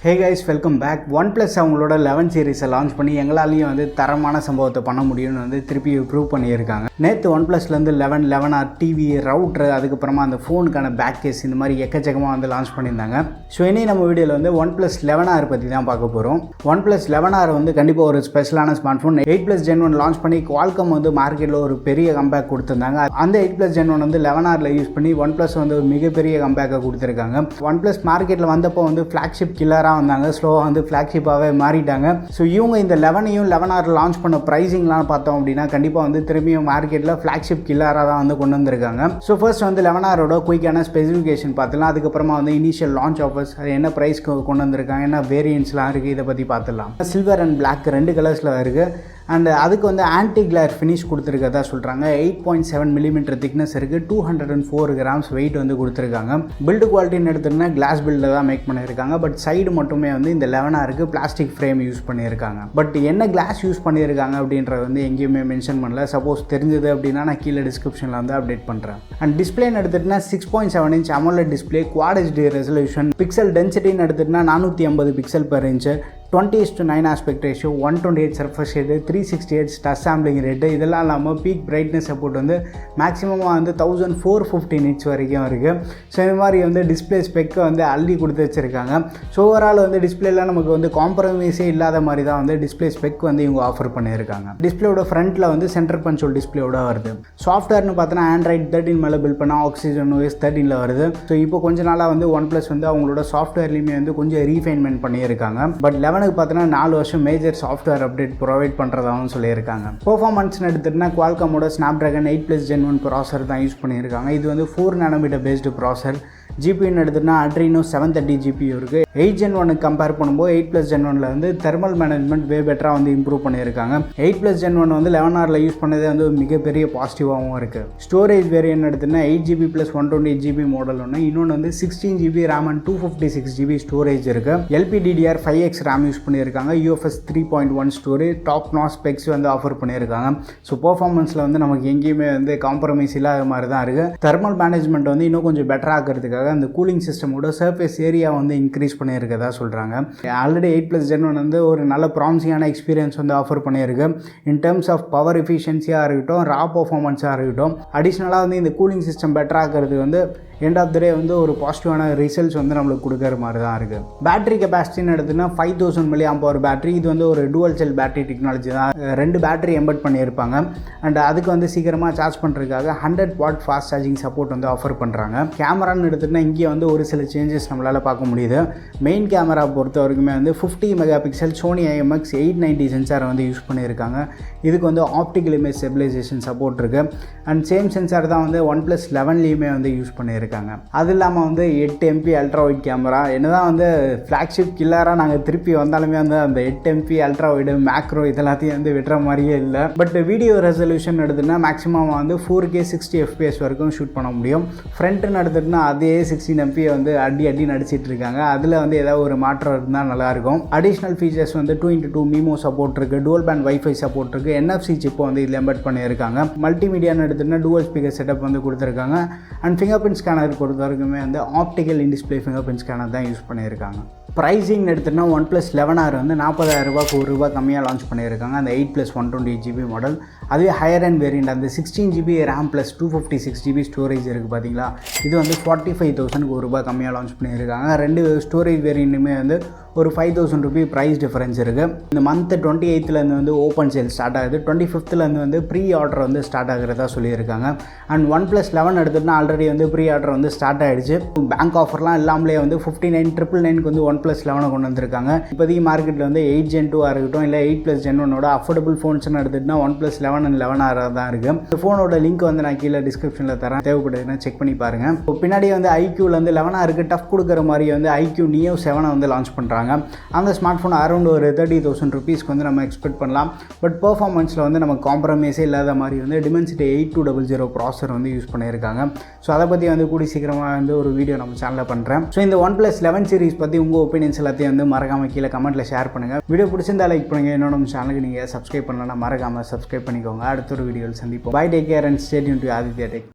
Hey guys, welcome back. Oneplus அவங்களோட 11 சீரிஸை launch பண்ணி எங்களாலையும் வந்து தரமான சம்பவத்தை பண்ண முடியும்னு வந்து திருப்பி ப்ரூவ் பண்ணியிருக்காங்க. நேற்று ஒன்ப்ளஸ்லேருந்து 11R டிவி ரவுட்ரு அதுக்கப்புறமா அந்த ஃபோனுக்கான பேக் கேஸ் இந்த மாதிரி எக்கச்சக்கமாக வந்து லான்ச் பண்ணியிருந்தாங்க. ஸோ இனி நம்ம வீடியோவில் வந்து OnePlus 11R பற்றி தான் பார்க்க போகிறோம். OnePlus 11R வந்து கண்டிப்பாக ஒரு ஸ்பெஷலான ஸ்மார்ட் ஃபோன். 8+ Gen 1 லான்ச் பண்ணி Qualcomm வந்து மார்க்கெட்டில் ஒரு பெரிய கம்பேக் கொடுத்துருந்தாங்க. அந்த 8+ Gen 1 வந்து 11Rல யூஸ் பண்ணி OnePlus வந்து ஒரு மிகப்பெரிய கம்பேக்கை கொடுத்துருக்காங்க. OnePlus மார்க்கெட்டில் வந்தப்போ வந்து ஃப்ளாக்ஷிப் கில்லராக வந்தாங்க, ஸ்லோவாக வந்து ஃப்ளாக்ஷிப்பாகவே மாறிட்டாங்க. ஸோ இவங்க இந்த 11ஐயும் 11R லான்ச் பண்ண ப்ரைஸிங்லாம் பார்த்தோம் அப்படின்னா கண்டிப்பாக வந்து திரும்பியும் மார்க்கெட்டில் ஃப்ளாக்ஷிப் கில்லராக தான் வந்து கொண்டு வந்திருக்காங்க. ஸோ ஃபர்ஸ்ட் வந்து 11Rோட குயிக்கான ஸ்பெசிஃபிகேஷன் பார்த்துலாம், அதுக்கப்புறமா வந்து இனிஷியல் லான்ச் ஆஃபர்ஸ், அது என்ன ப்ரைஸ்க்கு கொண்டு வந்திருக்காங்க, என்ன வேரியன்ட்ஸ்லாம் இருக்குது, இதை பற்றி பார்த்துலாம். சில்வர் அண்ட் பிளாக் ரெண்டு கலர்ஸில் இருக்குது. அண்ட் அதுக்கு வந்து ஆன்டி கிளேர் ஃபினிஷ் கொடுத்துருக்கதா சொல்கிறாங்க. 8.7 mm திக்னஸ் இருக்குது. 204 grams வெயிட் வந்து கொடுத்துருக்காங்க. பில்டு குவாலிட்டின்னு எடுத்துகிட்டா கிளாஸ் பில்டில் தான் மேக் பண்ணியிருக்காங்க. பட் சைடு மட்டுமே வந்து இந்த 11Rக்கு பிளாஸ்டிக் ஃப்ரேம் யூஸ் பண்ணியிருக்காங்க. பட் என்ன கிளாஸ் யூஸ் பண்ணியிருக்காங்க அப்படின்றது வந்து எங்கேயுமே மென்ஷன் பண்ணல. சப்போஸ் தெரிஞ்சது அப்படின்னா நான் கீழே டிஸ்கிரிப்ஷனில் வந்து அப்டேட் பண்ணுறேன். அண்ட் டிஸ்பிளேன்னு எடுத்துகிட்டா 6.7 inch AMOLED display, quad HD resolution, pixel டென்சிட்டின்னு எடுத்துகிட்டா 450 pixel per inch, 20:9 aspect ratio, 128 surface shade, 368 touch sampling rate. இதெல்லாம் இல்லாமல் பீக் பிரைட்னஸ் சப்போர்ட் வந்து மேக்ஸிமமாக வந்து 1450 nits வரைக்கும் இருக்குது. ஸோ இந்த மாதிரி வந்து டிஸ்பிளே ஸ்பெக்கை வந்து அள்ளி கொடுத்து வச்சுருக்காங்க. ஸோ ஓவரால் வந்து டிஸ்பிளேலாம் நமக்கு வந்து காம்ப்ரமைஸே இல்லாத மாதிரி தான் வந்து டிஸ்பிளே ஸ்பெக் வந்து இவங்க ஆஃபர் பண்ணியிருக்காங்க. டிஸ்பிளேயோட ஃப்ரண்ட்டில் வந்து சென்டர் கன்சோல் டிஸ்பிளேயோட வருது. சாஃப்ட்வேர்னு பார்த்தோன்னா Android 13 மேலே பில்ட் பண்ணால் Oxygen OS 13ல் வருது. ஸோ இப்போ கொஞ்ச நாளாக வந்து OnePlus வந்து அவங்களோட சாஃப்ட்வேர்லேயுமே வந்து கொஞ்சம் ரீஃபைன்மெண்ட் பண்ணியிருக்காங்க. பட் 11க்கு பார்த்தோன்னா 4 வருஷம் மேஜர் சாஃப்ட்வேர் அப்டேட் ப்ரொவைட் பண்ணுறதாகவும் சொல்லியிருக்காங்க. பெர்ஃபார்மன்ஸ்னு எடுத்துகிட்டா Qualcommோட Snapdragon 8+ Gen 1 ப்ராசர் தான் யூஸ் பண்ணியிருக்காங்க. இது வந்து 4 nm பேஸ்டு ப்ராசர். ஜிபின்னு எடுத்துகிட்டா Adreno 730 GPU இருக்குது. 8 Gen 1க்கு கம்பேர் பண்ணும்போது 8+ Gen 1ல் வந்து தெர்மல் மேனேஜ்மெண்ட் வே பெட்டராக வந்து இம்ப்ரூவ் பண்ணியிருக்காங்க. 8+ Gen 1 வந்து 11Rல யூஸ் பண்ணதே வந்து மிகப்பெரிய பாசிட்டிவாகவும் இருக்குது. ஸ்டோரேஜ் வேரியன்ட் எடுத்துகிட்டா 8GB + 128GB மாடல் ஒன்று, இன்னொன்று வந்து 16GB RAM and 256GB storage இருக்குது. LPDDR5X RAM யூஸ் பண்ணியிருக்காங்க. UFS 3.1 storage, top notch specs வந்து ஆஃபர் பண்ணியிருக்காங்க. ஸோ பர்ஃபார்மன்ஸில் வந்து நமக்கு எங்கேயுமே வந்து காம்ப்ரமைஸ் இல்லாத மாதிரி தான் இருக்குது. தெர்மல் மேனேஜ்மெண்ட் வந்து இன்னும் கொஞ்சம் பெட்டராக இருக்கிறதுக்காக அந்த கூலிங் சிஸ்டமோட சர்ஃபேஸ் ஏரியா வந்து இன்க்ரீஸ் பண்ணியிருக்கதா சொல்கிறாங்க. ஆல்ரெடி 8+ Gen 1 வந்து ஒரு நல்ல ப்ராமிசிங்கான எக்ஸ்பீரியன்ஸ் வந்து ஆஃபர் பண்ணியிருக்கு. இன் டர்ம்ஸ் ஆஃப் பவர் எஃபிஷியன்சியாக இருக்கட்டும், ரா பர்ஃபார்மன்ஸாக இருக்கட்டும். அடிஷ்னலாக வந்து இந்த கூலிங் சிஸ்டம் பெட்டராகிறது வந்து எண்ட் ஆஃப் த டே வந்து ஒரு பாசிட்டிவான ரிசல்ட்ஸ் வந்து நம்மளுக்கு கொடுக்குற மாதிரி தான் இருக்குது. பேட்டரி கெப்பாசிட்டின்னு எடுத்துன்னா 5000 mAh பேட்டரி. இது வந்து ஒரு டூவல் செல் பேட்டரி டெக்னாலஜி தான். 2 பேட்டரி எம்பெட் பண்ணியிருப்பாங்க. அண்ட் அதுக்கு வந்து சீக்கிரமாக சார்ஜ் பண்ணுறதுக்காக 100 watt ஃபாஸ்ட் சார்ஜிங் சப்போர்ட் வந்து ஆஃபர் பண்ணுறாங்க. கேமரான்னு எடுத்துகிட்டா இங்கே வந்து ஒரு சில சேஞ்சஸ் நம்மளால் பார்க்க முடியுது. மெயின் கேமரா பொறுத்த வரைக்குமே வந்து 50 MP Sony IMX 890 சென்சாரை வந்து யூஸ் பண்ணியிருக்காங்க. இதுக்கு வந்து ஆப்டிக்கல் இமேஜ் ஸ்டெபிலைசேஷன் சப்போர்ட் இருக்குது. அண்ட் சேம் சென்சார் தான் வந்து OnePlus 11லையுமே வந்து யூஸ் பண்ணியிருக்காங்க. அது இல்லாமல் வந்து 8 MP அல்ட்ரா வைட் கேமரா. என்னதான் வந்து ஃப்ளாக்ஷிப் கில்லராக நாங்கள் திருப்பி வந்தாலுமே வந்து அந்த 8 MP அல்ட்ரா வைடு மேக்ரோ இதெல்லாத்தையும் வந்து விடுற மாதிரியே இல்லை. பட் வீடியோ ரெசல்யூஷன் எடுத்துன்னா மேக்ஸிமம் வந்து 4K 60 FPS வரைக்கும் ஷூட் பண்ண முடியும். ஃப்ரண்ட்டுன்னு எடுத்துட்டுனா அதே 16 MP வந்து அடி நடிச்சிட்டு இருக்காங்க. அதில் வந்து ஏதாவது ஒரு மாற்றம் இருந்தால் நல்லாயிருக்கும். அடிஷ்னல் ஃபீச்சர்ஸ் வந்து 2x2 மீமோ சப்போர்ட் இருக்குது. டூவல் பேண்ட் வைஃபை சப்போர்ட் இருக்குது. NFC சிப்பை வந்து இதில் எம்பெட் பண்ணியிருக்காங்க. மல்டிமீடியான்னு எடுத்துட்டுனா டூவல் ஸ்பீக்கர் செட்டப் வந்து கொடுத்துருக்காங்க. அண்ட் ஃபிங்கர் பிரிண்ட் ஸ்கேனர் பொறுத்த வரைக்குமே வந்து optical in display finger print scanner தான் யூஸ் பண்ணியிருக்காங்க. ப்ரைஸிங் எடுத்துகிட்டா OnePlus 11R வந்து 40,000 ரூபா கம்மியாக லான்ச் பண்ணியிருக்காங்க. அந்த 8+ 128GB மாடல். அதுவே ஹையர் அண்ட் வேரியண்ட் அந்த 16GB RAM + 256GB ஸ்டோரேஜ் இருக்குது பார்த்தீங்களா, இது வந்து 45,000 ரூபா கம்மியாக லான்ச் பண்ணியிருக்காங்க. 2 ஸ்டோரேஜ் வேரியண்ட்டுமே வந்து ஒரு 5,000 ரூபி ப்ரைஸ் டிஃபரன்ஸ் இருக்குது. இந்த மந்த் 28லேருந்து வந்து ஓப்பன் சேல் ஸ்டார்ட் ஆகுது. 25லேருந்து வந்து ப்ரீ ஆர்டர் வந்து ஸ்டார்ட் ஆகிறதா சொல்லியிருக்காங்க. அண்ட் OnePlus 11 எடுத்துகிட்டா ஆல்ரெடி வந்து ப்ரீ ஆர்டர் வந்து ஸ்டார்ட் ஆகிடுச்சு. பேங்க் ஆஃபர்லாம் இல்லாமலே வந்து 59,999க்கு வந்து OnePlus 11 கொண்டு வந்திருக்காங்க. இப்போதைக்கு மார்க்கெட்டில் வந்து 8 Gen 2 இருக்கட்டும், இல்லை 8+ Gen 1ஓட அஃபோர்டபுள் ஃபோன்ஸ்னு எடுத்துகிட்டா OnePlus 11 and 11R தான் இருக்குது. இந்த ஃபோனோட லிங்க் வந்து நான் கீழே டிஸ்கிரிப்ஷனில் தரேன், தேவைப்படுதுன்னா செக் பண்ணி பாருங்கள். இப்போ பின்னாடி வந்து IQலேருந்து 11Rக்கு டஃப் கொடுக்குற மாதிரி வந்து IQ Neo 7 வந்து லான்ச் பண்ணுறாங்க. அந்த ஸ்மார்ட் ஃபோன் அரௌண்ட் ஒரு 30,000 ரூபீஸ்க்கு வந்து நம்ம எக்ஸ்பெக்ட் பண்ணலாம். பட் பெர்ஃபார்மன்ஸில் வந்து நம்ம காம்ப்ரமைஸே இல்லாத மாதிரி வந்து Dimensity 8200 ப்ராசர் வந்து யூஸ் பண்ணியிருக்காங்க. ஸோ அதை பற்றி வந்து கூடி சீக்கிரமாக வந்து ஒரு வீடியோ நம்ம சேனலில் பண்ணுறேன். ஸோ இந்த OnePlus 11 சீரிஸ் பற்றி உங்கள் ஒப்பீனியன்ஸ் எல்லாத்தையும் வந்து மறக்காமல் கீழே கமெண்ட்டில் ஷேர் பண்ணுங்கள். வீடியோ பிடிச்சிருந்தா லைக் பண்ணுங்கள். இன்னும் நம்ம சேனலுக்கு நீங்கள் சப்ஸ்கிரைப் பண்ணலன்னா மறக்காமல் சப்ஸ்கிரைப் பண்ணிக்கோங்க. அடுத்த ஒரு வீடியோவில் சந்திப்போம். Bye, take care and stay tune to Aditya tech.